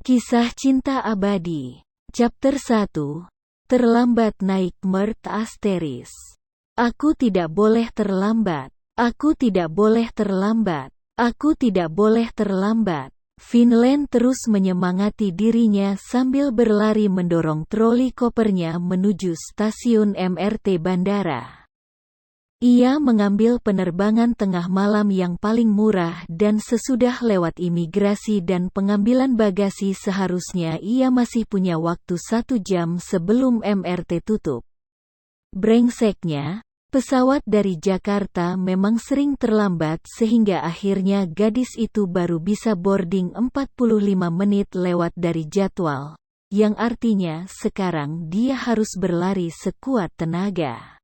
Kisah Cinta Abadi. Chapter 1. Terlambat naik Mert Asteris. Aku tidak boleh terlambat. Aku tidak boleh terlambat. Aku tidak boleh terlambat. Finland terus menyemangati dirinya sambil berlari mendorong troli kopernya menuju stasiun MRT bandara. Ia mengambil penerbangan tengah malam yang paling murah dan sesudah lewat imigrasi dan pengambilan bagasi seharusnya ia masih punya waktu 1 jam sebelum MRT tutup. Brengseknya, pesawat dari Jakarta memang sering terlambat sehingga akhirnya gadis itu baru bisa boarding 45 menit lewat dari jadwal, yang artinya sekarang dia harus berlari sekuat tenaga.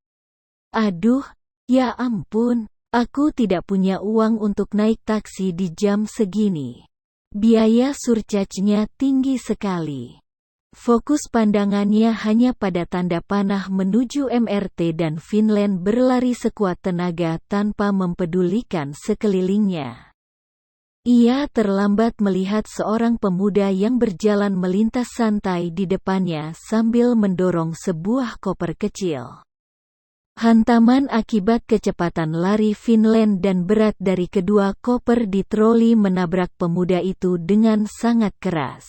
Aduh, ya ampun, aku tidak punya uang untuk naik taksi di jam segini. Biaya surcharge-nya tinggi sekali. Fokus pandangannya hanya pada tanda panah menuju MRT dan Finland berlari sekuat tenaga tanpa mempedulikan sekelilingnya. Ia terlambat melihat seorang pemuda yang berjalan melintas santai di depannya sambil mendorong sebuah koper kecil. Hantaman akibat kecepatan lari Finland dan berat dari kedua koper di troli menabrak pemuda itu dengan sangat keras.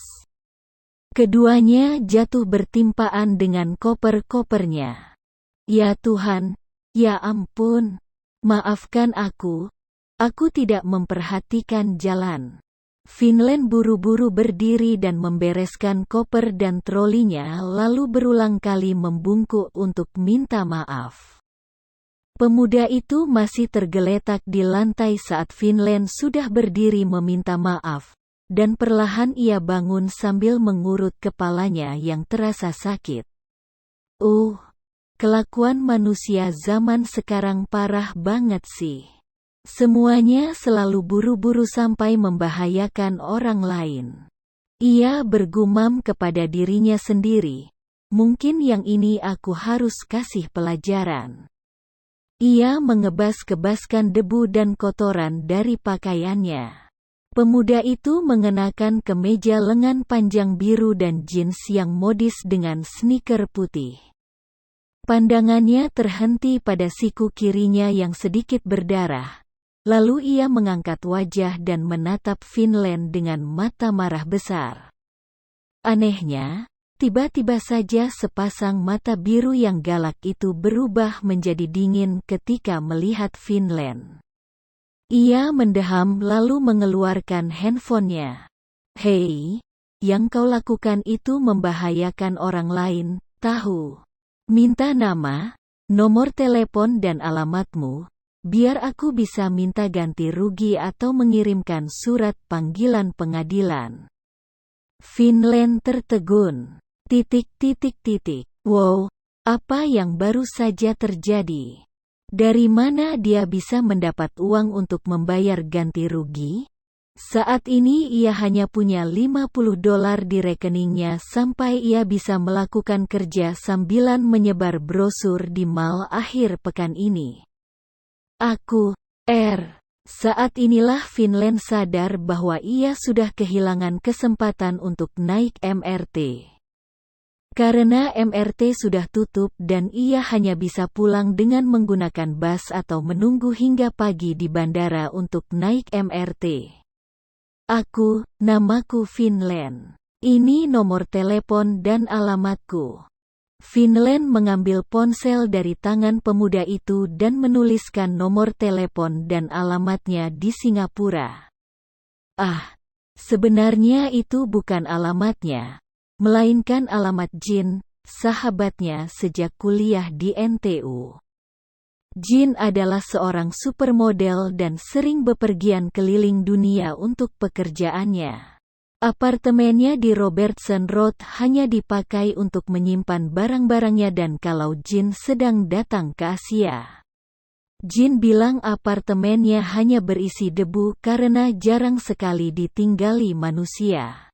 Keduanya jatuh bertimpaan dengan koper-kopernya. Ya Tuhan, ya ampun, maafkan aku tidak memperhatikan jalan. Finland buru-buru berdiri dan membereskan koper dan trolinya lalu berulang kali membungkuk untuk minta maaf. Pemuda itu masih tergeletak di lantai saat Finland sudah berdiri meminta maaf, dan perlahan ia bangun sambil mengurut kepalanya yang terasa sakit. Kelakuan manusia zaman sekarang parah banget sih. Semuanya selalu buru-buru sampai membahayakan orang lain. Ia bergumam kepada dirinya sendiri, mungkin yang ini aku harus kasih pelajaran. Ia mengebas-kebaskan debu dan kotoran dari pakaiannya. Pemuda itu mengenakan kemeja lengan panjang biru dan jeans yang modis dengan sneaker putih. Pandangannya terhenti pada siku kirinya yang sedikit berdarah. Lalu ia mengangkat wajah dan menatap Finland dengan mata marah besar. Anehnya, tiba-tiba saja sepasang mata biru yang galak itu berubah menjadi dingin ketika melihat Finland. Ia mendeham lalu mengeluarkan handphonenya. Hei, yang kau lakukan itu membahayakan orang lain, tahu? Minta nama, nomor telepon dan alamatmu, biar aku bisa minta ganti rugi atau mengirimkan surat panggilan pengadilan. Finland tertegun. Wow, apa yang baru saja terjadi? Dari mana dia bisa mendapat uang untuk membayar ganti rugi? Saat ini ia hanya punya $50 di rekeningnya sampai ia bisa melakukan kerja sambilan menyebar brosur di mall akhir pekan ini. Saat inilah Finland sadar bahwa ia sudah kehilangan kesempatan untuk naik MRT. Karena MRT sudah tutup dan ia hanya bisa pulang dengan menggunakan bus atau menunggu hingga pagi di bandara untuk naik MRT. Namaku Finland. Ini nomor telepon dan alamatku. Finland mengambil ponsel dari tangan pemuda itu dan menuliskan nomor telepon dan alamatnya di Singapura. Sebenarnya itu bukan alamatnya, melainkan alamat Jin, sahabatnya sejak kuliah di NTU. Jin adalah seorang supermodel dan sering bepergian keliling dunia untuk pekerjaannya. Apartemennya di Robertson Road hanya dipakai untuk menyimpan barang-barangnya dan kalau Jin sedang datang ke Asia. Jin bilang apartemennya hanya berisi debu karena jarang sekali ditinggali manusia.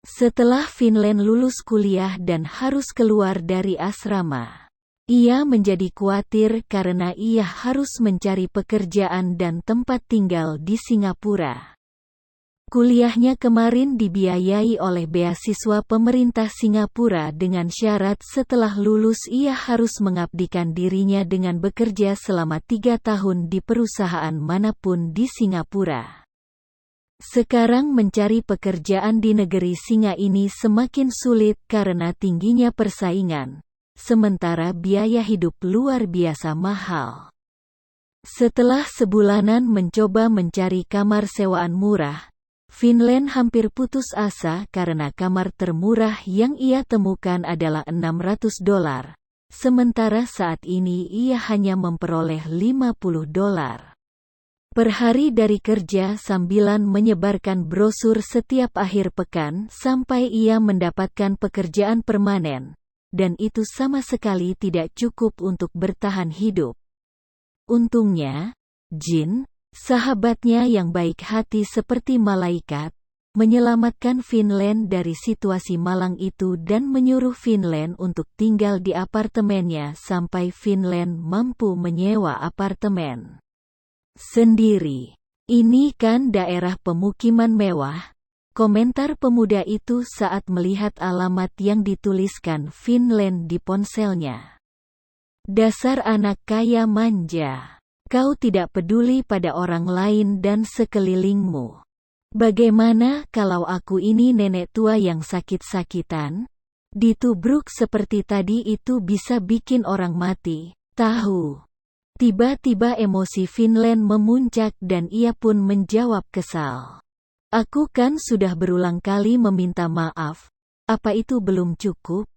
Setelah Finland lulus kuliah dan harus keluar dari asrama, ia menjadi khawatir karena ia harus mencari pekerjaan dan tempat tinggal di Singapura. Kuliahnya kemarin dibiayai oleh beasiswa pemerintah Singapura dengan syarat setelah lulus ia harus mengabdikan dirinya dengan bekerja selama 3 tahun di perusahaan manapun di Singapura. Sekarang mencari pekerjaan di negeri singa ini semakin sulit karena tingginya persaingan, sementara biaya hidup luar biasa mahal. Setelah sebulanan mencoba mencari kamar sewaan murah, Finland hampir putus asa karena kamar termurah yang ia temukan adalah $600, sementara saat ini ia hanya memperoleh $50 per hari dari kerja sambilan menyebarkan brosur setiap akhir pekan sampai ia mendapatkan pekerjaan permanen, dan itu sama sekali tidak cukup untuk bertahan hidup. Untungnya, Jin, sahabatnya yang baik hati seperti malaikat, menyelamatkan Finland dari situasi malang itu dan menyuruh Finland untuk tinggal di apartemennya sampai Finland mampu menyewa apartemen sendiri. Ini kan daerah pemukiman mewah, komentar pemuda itu saat melihat alamat yang dituliskan Finland di ponselnya. Dasar anak kaya manja. Kau tidak peduli pada orang lain dan sekelilingmu. Bagaimana kalau aku ini nenek tua yang sakit-sakitan? Ditubruk seperti tadi itu bisa bikin orang mati, tahu. Tiba-tiba emosi Finland memuncak dan ia pun menjawab kesal. Aku kan sudah berulang kali meminta maaf. Apa itu belum cukup?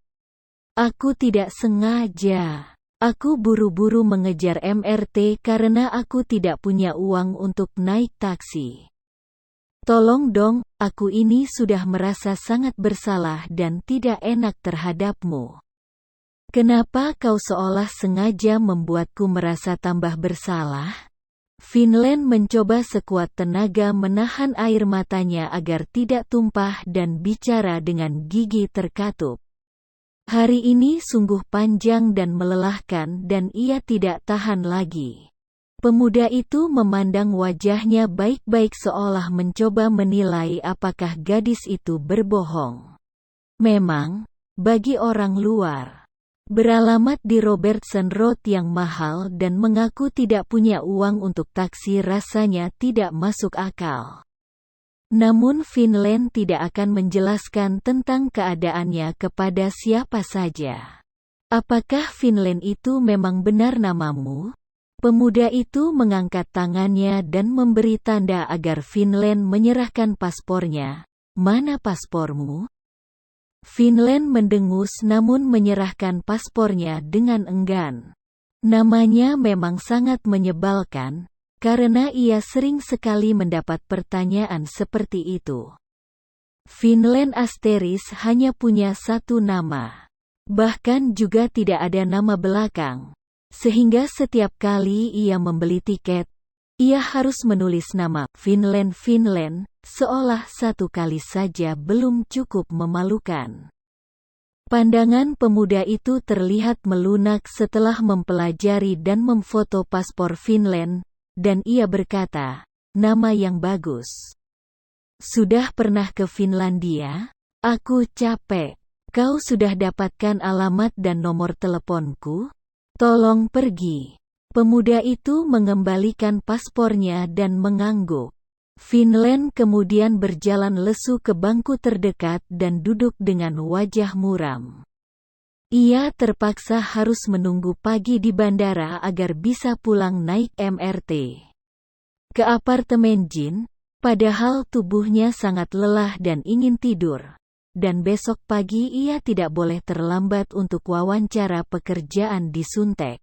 Aku tidak sengaja. Aku buru-buru mengejar MRT karena aku tidak punya uang untuk naik taksi. Tolong dong, aku ini sudah merasa sangat bersalah dan tidak enak terhadapmu. Kenapa kau seolah sengaja membuatku merasa tambah bersalah? Finland mencoba sekuat tenaga menahan air matanya agar tidak tumpah dan bicara dengan gigi terkatup. Hari ini sungguh panjang dan melelahkan dan ia tidak tahan lagi. Pemuda itu memandang wajahnya baik-baik seolah mencoba menilai apakah gadis itu berbohong. Memang, bagi orang luar, beralamat di Robertson Road yang mahal dan mengaku tidak punya uang untuk taksi rasanya tidak masuk akal. Namun Finland tidak akan menjelaskan tentang keadaannya kepada siapa saja. Apakah Finland itu memang benar namamu? Pemuda itu mengangkat tangannya dan memberi tanda agar Finland menyerahkan paspornya. Mana paspormu? Finland mendengus namun menyerahkan paspornya dengan enggan. Namanya memang sangat menyebalkan, karena ia sering sekali mendapat pertanyaan seperti itu. Finland Asteris hanya punya satu nama. Bahkan juga tidak ada nama belakang. Sehingga setiap kali ia membeli tiket, ia harus menulis nama Finland, seolah satu kali saja belum cukup memalukan. Pandangan pemuda itu terlihat melunak setelah mempelajari dan memfoto paspor Finland, dan ia berkata, nama yang bagus. Sudah pernah ke Finlandia? Aku capek. Kau sudah dapatkan alamat dan nomor teleponku? Tolong pergi. Pemuda itu mengembalikan paspornya dan mengangguk. Finland kemudian berjalan lesu ke bangku terdekat dan duduk dengan wajah muram. Ia terpaksa harus menunggu pagi di bandara agar bisa pulang naik MRT ke apartemen Jin, padahal tubuhnya sangat lelah dan ingin tidur. Dan besok pagi ia tidak boleh terlambat untuk wawancara pekerjaan di Suntec.